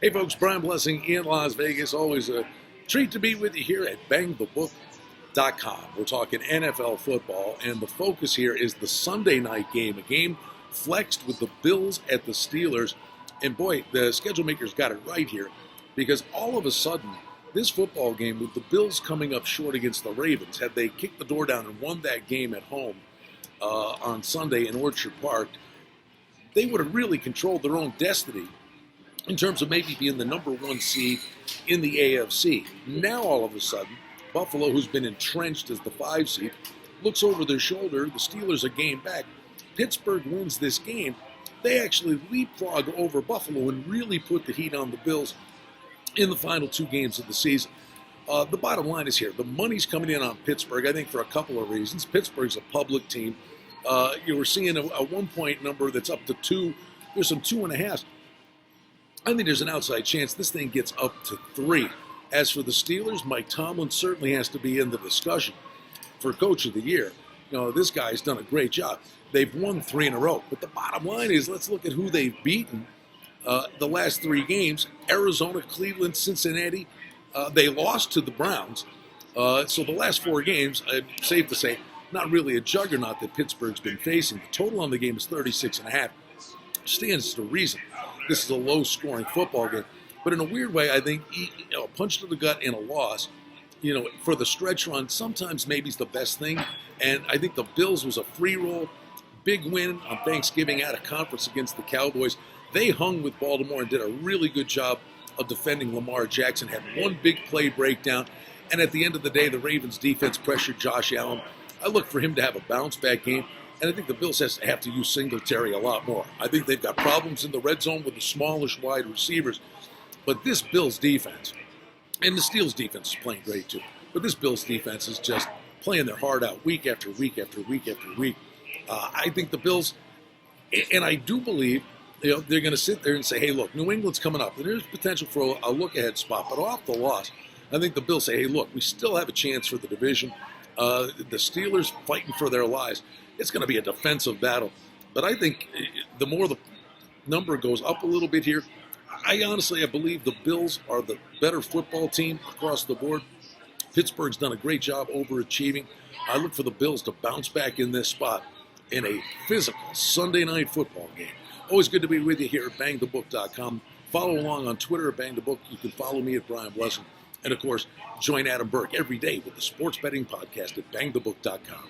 Hey folks, Brian Blessing in Las Vegas. Always a treat to be with you here at bangthebook.com. We're talking NFL football, and the focus here is the Sunday night game, a game flexed with the Bills at the Steelers. And boy, the schedule makers got it right here, because all of a sudden, this football game with the Bills coming up short against the Ravens, had they kicked the door down and won that game at home on Sunday in Orchard Park, they would have really controlled their own destiny in terms of maybe being the number one seed in the AFC. Now, all of a sudden, Buffalo, who's been entrenched as the 5 seed, looks over their shoulder. The Steelers a game back. Pittsburgh wins this game. They actually leapfrog over Buffalo and really put the heat on the Bills in the final 2 games of the season. The bottom line is here. The money's coming in on Pittsburgh, I think, for a couple of reasons. Pittsburgh's a public team. You were seeing a 1-point number that's up to 2. There's some 2.5s. I think there's an outside chance this thing gets up to 3. As for the Steelers, Mike Tomlin certainly has to be in the discussion for Coach of the Year. You know, this guy's done a great job. They've won 3 in a row. But the bottom line is, let's look at who they've beaten the last 3 games. Arizona, Cleveland, Cincinnati. They lost to the Browns. So the last 4 games, safe to say, not really a juggernaut that Pittsburgh's been facing. The total on the game is 36.5. Stands to reason. This is a low-scoring football game. But in a weird way, I think a punch to the gut and a loss, for the stretch run, sometimes maybe is the best thing. And I think the Bills was a free roll, big win on Thanksgiving out of conference against the Cowboys. They hung with Baltimore and did a really good job of defending Lamar Jackson. Had one big play breakdown. And at the end of the day, the Ravens defense pressured Josh Allen. I look for him to have a bounce-back game. And I think the Bills have to use Singletary a lot more. I think they've got problems in the red zone with the smallish wide receivers. But this Bills defense, and the Steelers defense is playing great too, but this Bills defense is just playing their heart out week after week after week after week. I think the Bills, and I do believe, they're going to sit there and say, hey, look, New England's coming up. And there's potential for a look-ahead spot. But off the loss, I think the Bills say, hey, look, we still have a chance for the division. The Steelers fighting for their lives. It's going to be a defensive battle. But I think the more the number goes up a little bit here, I believe the Bills are the better football team across the board. Pittsburgh's done a great job overachieving. I look for the Bills to bounce back in this spot in a physical Sunday night football game. Always good to be with you here at bangthebook.com. Follow along on Twitter at bangthebook. You can follow me at Brian Blessing. And, of course, join Adam Burke every day with the Sports Betting Podcast at bangthebook.com.